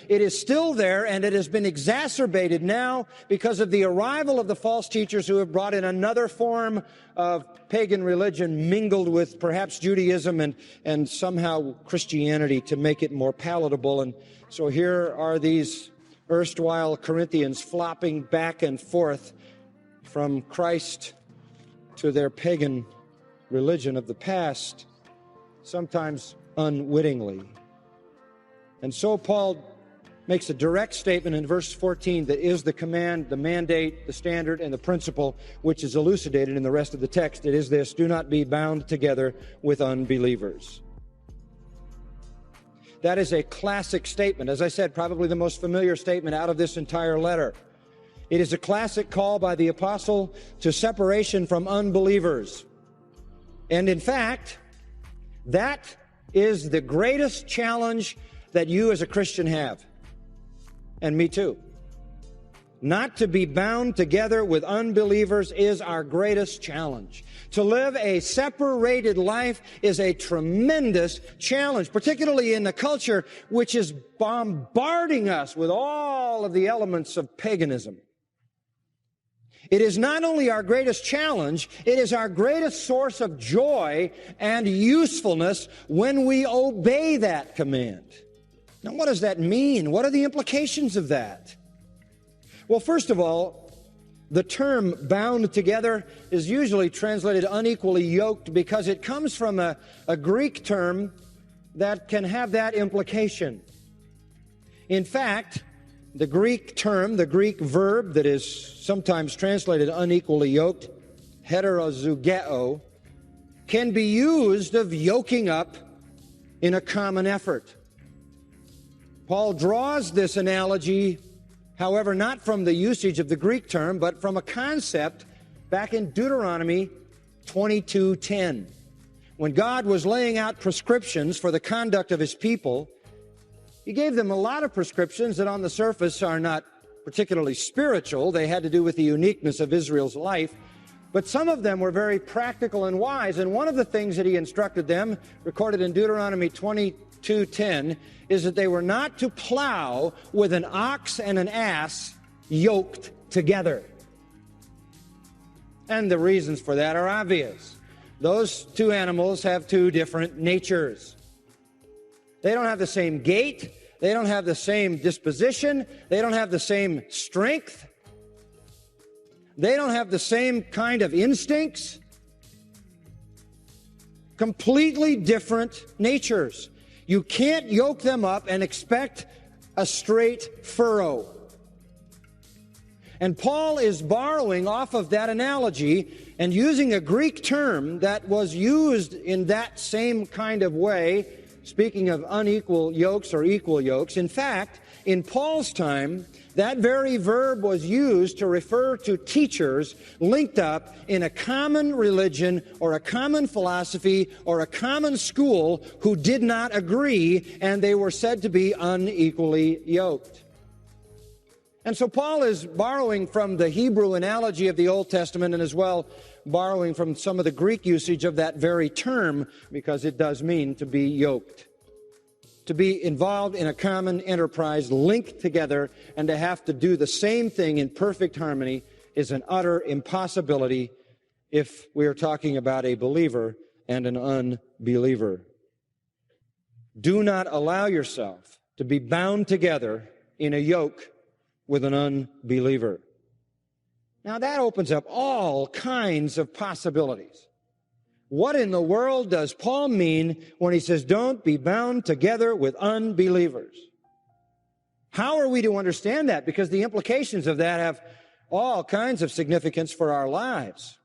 It is still there, and it has been exacerbated now because of the arrival of the false teachers who have brought in another form of pagan religion mingled with perhaps Judaism and somehow Christianity to make it more palatable. And so here are these erstwhile Corinthians flopping back and forth from Christ to their pagan religion of the past, sometimes unwittingly. And so Paul makes a direct statement in verse 14 that is the command, the mandate, the standard, and the principle which is elucidated in the rest of the text. It is this: do not be bound together with unbelievers. That is a classic statement. As I said, probably the most familiar statement out of this entire letter. It is a classic call by the apostle to separation from unbelievers. And in fact, that is the greatest challenge that you as a Christian have, and me too. Not to be bound together with unbelievers is our greatest challenge. To live a separated life is a tremendous challenge, particularly in a culture which is bombarding us with all of the elements of paganism. It is not only our greatest challenge, it is our greatest source of joy and usefulness when we obey that command. Now, what does that mean? What are the implications of that? Well, first of all, the term bound together is usually translated unequally yoked because it comes from a Greek term that can have that implication. In fact, the Greek term, the Greek verb that is sometimes translated unequally yoked, heterozugeo, can be used of yoking up in a common effort. Paul draws this analogy, however, not from the usage of the Greek term, but from a concept back in Deuteronomy 22:10. When God was laying out prescriptions for the conduct of his people, he gave them a lot of prescriptions that on the surface are not particularly spiritual. They had to do with the uniqueness of Israel's life. But some of them were very practical and wise. And one of the things that he instructed them, recorded in Deuteronomy 22:10, is that they were not to plow with an ox and an ass yoked together. And the reasons for that are obvious. Those two animals have two different natures. They don't have the same gait. They don't have the same disposition. They don't have the same strength. They don't have the same kind of instincts. Completely different natures. You can't yoke them up and expect a straight furrow. And Paul is borrowing off of that analogy and using a Greek term that was used in that same kind of way, speaking of unequal yokes or equal yokes. In fact, in Paul's time, that very verb was used to refer to teachers linked up in a common religion or a common philosophy or a common school who did not agree, and they were said to be unequally yoked. And so Paul is borrowing from the Hebrew analogy of the Old Testament and as well borrowing from some of the Greek usage of that very term, because it does mean to be yoked. To be involved in a common enterprise, linked together, and to have to do the same thing in perfect harmony is an utter impossibility if we are talking about a believer and an unbeliever. Do not allow yourself to be bound together in a yoke with an unbeliever. Now that opens up all kinds of possibilities. What in the world does Paul mean when he says, don't be bound together with unbelievers? How are we to understand that? Because the implications of that have all kinds of significance for our lives.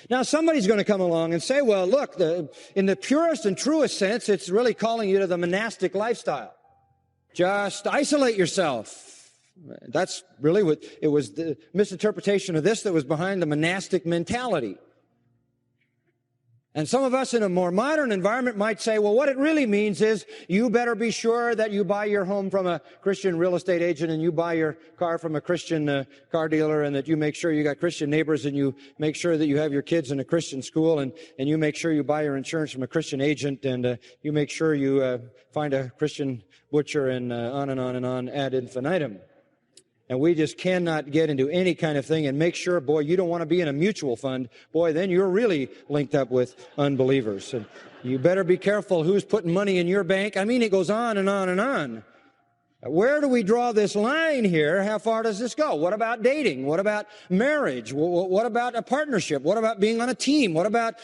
Now, somebody's going to come along and say, well, look, in the purest and truest sense, it's really calling you to the monastic lifestyle. Just isolate yourself. That's really what it was, the misinterpretation of this that was behind the monastic mentality. And some of us in a more modern environment might say, well, what it really means is you better be sure that you buy your home from a Christian real estate agent and you buy your car from a Christian car dealer, and that you make sure you got Christian neighbors, and you make sure that you have your kids in a Christian school, and you make sure you buy your insurance from a Christian agent, and you make sure you find a Christian butcher, and on and on and on ad infinitum. And we just cannot get into any kind of thing and make sure, boy, you don't want to be in a mutual fund. Boy, then you're really linked up with unbelievers. And you better be careful who's putting money in your bank. I mean, it goes on and on and on. Where do we draw this line here? How far does this go? What about dating? What about marriage? What about a partnership? What about being on a team? What about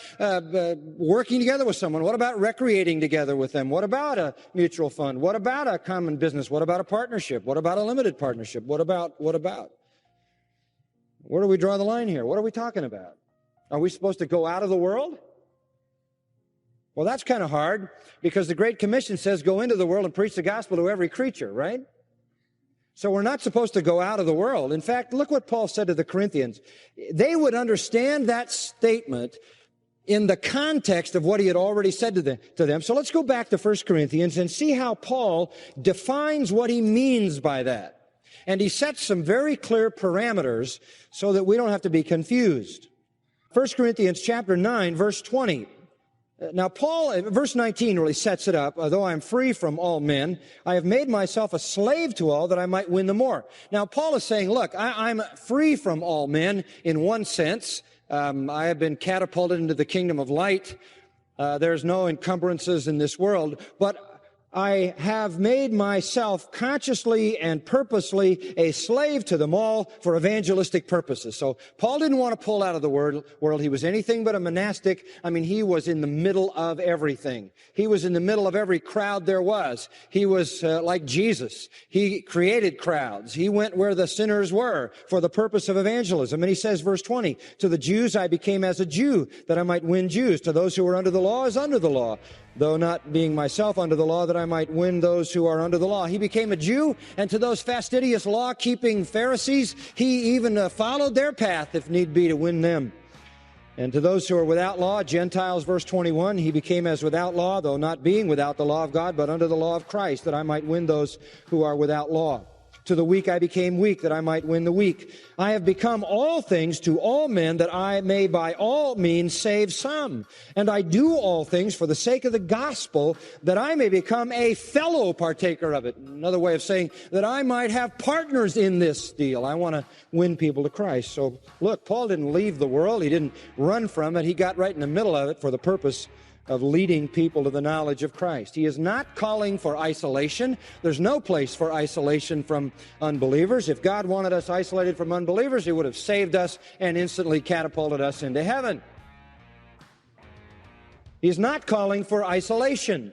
working together with someone? What about recreating together with them? What about a mutual fund? What about a common business? What about a partnership? What about a limited partnership? What about? Where do we draw the line here? What are we talking about? Are we supposed to go out of the world? Well, that's kind of hard, because the Great Commission says, go into the world and preach the gospel to every creature, right? So we're not supposed to go out of the world. In fact, look what Paul said to the Corinthians. They would understand that statement in the context of what he had already said to them. So let's go back to 1 Corinthians and see how Paul defines what he means by that. And he sets some very clear parameters so that we don't have to be confused. 1 Corinthians chapter 9, verse 20. Now, Paul, verse 19 really sets it up. Although I am free from all men, I have made myself a slave to all that I might win the more. Now, Paul is saying, look, I'm free from all men in one sense. I have been catapulted into the kingdom of light. There's no encumbrances in this world. But I have made myself consciously and purposely a slave to them all for evangelistic purposes. So Paul didn't want to pull out of the world. He was anything but a monastic. I mean, he was in the middle of everything. He was in the middle of every crowd there was. He was like Jesus. He created crowds. He went where the sinners were for the purpose of evangelism. And he says, verse 20, to the Jews I became as a Jew, that I might win Jews. To those who are under the law as under the law, though not being myself under the law, that I might win those who are under the law. He became a Jew, and to those fastidious law-keeping Pharisees, he even followed their path, if need be, to win them. And to those who are without law, Gentiles, verse 21, he became as without law, though not being without the law of God, but under the law of Christ, that I might win those who are without law. To the weak I became weak, that I might win the weak. I have become all things to all men, that I may by all means save some. And I do all things for the sake of the gospel, that I may become a fellow partaker of it. Another way of saying that I might have partners in this deal. I want to win people to Christ. So look, Paul didn't leave the world. He didn't run from it. He got right in the middle of it for the purpose of leading people to the knowledge of Christ. He is not calling for isolation. There's no place for isolation from unbelievers. If God wanted us isolated from unbelievers, He would have saved us and instantly catapulted us into heaven. He's not calling for isolation.